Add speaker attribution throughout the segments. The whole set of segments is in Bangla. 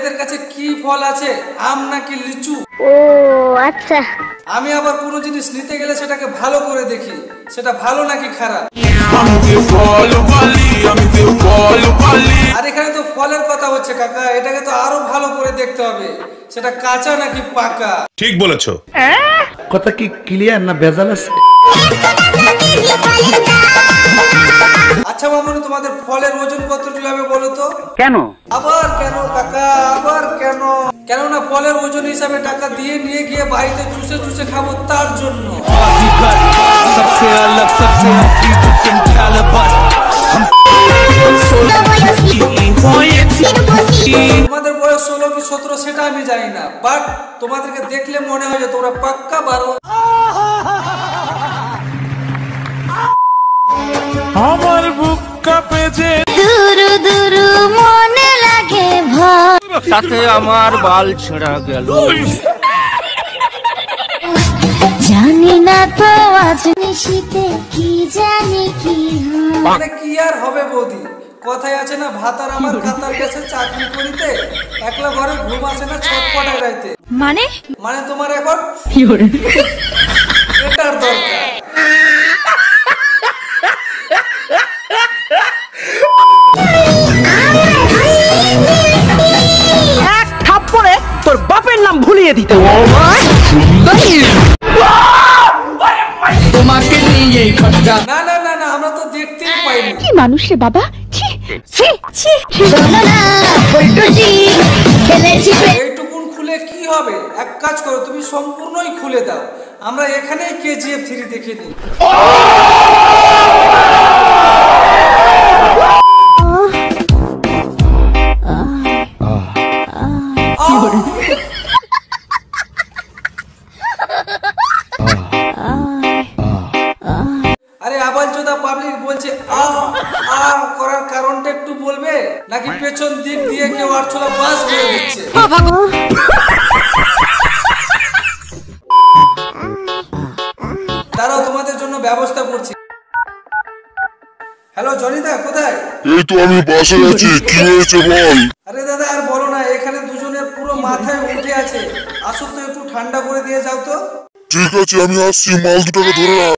Speaker 1: এদের কাছে কি ফল আছে, আম নাকি লিচু?
Speaker 2: ও আচ্ছা।
Speaker 1: আমি আবার কোনো জিনিস নিতে গেলে সেটাকে ভালো করে দেখি, সেটা ভালো নাকি খারাপ। আর এখানে তো ফলের কথা হচ্ছে কাকা, এটাকে তো আরো ভালো করে দেখতে হবে, সেটা কাঁচা নাকি পাকা।
Speaker 3: ঠিক বলেছো।
Speaker 4: কথা কি ক্লিয়ার না ভেজাল আছে?
Speaker 1: আচ্ছা মামুনি, তোমাদের ফলের ওজন কতটুকু হবে বলো তো?
Speaker 4: কেন?
Speaker 1: আবার কেন কাকা, আবার কেন? কেননা ফলের ওজন হিসাবে টাকা দিয়ে নিয়ে গিয়ে বাড়িতে চুষে চুষে খাবো, তার জন্য। তোমাদের বয়স 16 কি 17 সেটা আমি জানি না, বাট তোমাদেরকে দেখলে মনে হয় যে তোমরা পাক্কা 12।
Speaker 5: আমার বুক কাঁপে যে,
Speaker 2: দুরু দুরু মনে লাগে ভয়,
Speaker 5: তাতে আমার বাল ছেঁড়া গেল।
Speaker 2: জানি না তো আজ নিশিতে কি জানি কি হয়।
Speaker 1: মানে কি আর হবে বৌদি, কথাই আছে না, ভাতার আমার কাতার গেছে চাকরি করিতে, একলা ঘরে ঘুম আসে না ছটপটায় রাইতে।
Speaker 2: মানে
Speaker 1: মানে তোমার এখন এটার দরকার।
Speaker 6: এক থাপ্পড়ে তোর বাপের নাম ভুলিয়ে দিতে। তোমাকে নিয়ে
Speaker 1: না না না না, আমরা তো দেখতেই পাইনি।
Speaker 2: কি মানুষ রে বাবা, ছি ছি ছি। শোনো না বল্টুজি, খেলেছি
Speaker 1: এইটুকুন খুলে কি হবে, এক কাজ করো, তুমি সম্পূর্ণই খুলে দাও, আমরা এখানেই KGF 3 দেখে নিই। আরে আবালচোদা পাবলিক বলছে আ আ করার কারণটা একটু বলবে নাকি পেছন দিক দিয়ে কেউ আরছোলা বাস করে দিচ্ছে? তারাও তোমাদের জন্য ব্যবস্থা করছি। হ্যালো জনিদা, কোথায়?
Speaker 3: এই তো আমি বাসে আছি, কি হয়েছে বল।
Speaker 1: আরে দাদা আর বলো না, এখানে দুজনের পুরো মাথায় উঠে আছে, আসো তো একটু ঠান্ডা করে দিয়ে যাও তো।
Speaker 3: ঠিক আছে আমি আসছি, মাল দুটাকে ধরে রাখ।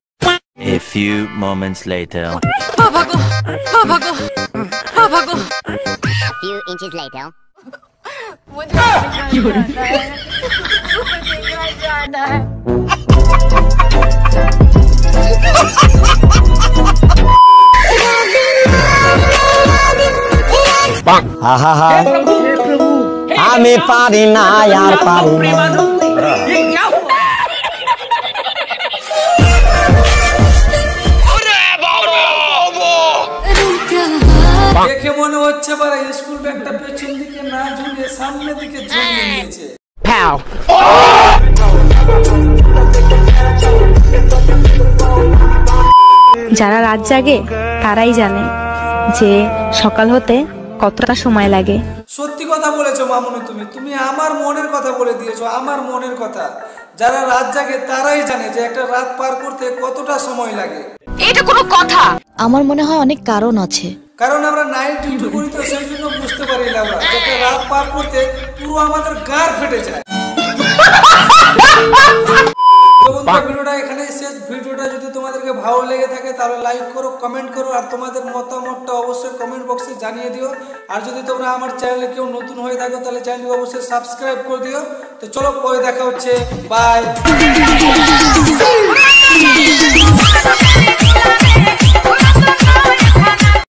Speaker 7: A few moments later.
Speaker 8: A few inches later.
Speaker 6: আমি পারি না আর পারি না।
Speaker 1: দেখে মনে হচ্ছে বারা স্কুল ব্যাগটা পেছন দিকে না ঝুলিয়ে সামনের দিকে ঝুলিয়ে নিয়েছে।
Speaker 9: যারা রাত জাগে তারাই জানে যে সকাল হতে কতটা সময় লাগে।
Speaker 1: সত্যি কথা বলেছো মামুনি, তুমি আমার মনের কথা বলে দিয়েছো, আমার মনের কথা। যারা রাত জাগে তারাই জানে যে একটা রাত পার করতে কতটা সময় লাগে।
Speaker 9: এটা কোনো কথা?
Speaker 10: আমার মনে হয় অনেক কারণ আছে।
Speaker 1: কারণ আমরা নাইট ডিউটি করি তো সেই জন্য বুঝতে পারি না আমরা একটা রাত পার করতে পুরো আমাদের গার ফেটে যায়। ভিডিওটা এখানে শেষ। ভিডিওটা যদি তোমাদেরকে ভালো লেগে থাকে তাহলে লাইক করো, কমেন্ট করো, আর তোমাদের মতামতটা অবশ্যই কমেন্ট বক্সে জানিয়ে দিও। আর যদি তোমরা আমার চ্যানেলে কেউ নতুন হয়ে থাকো তাহলে চ্যানেলকে অবশ্যই সাবস্ক্রাইব করে দিও। তো চলো পরে দেখা হচ্ছে, বাই।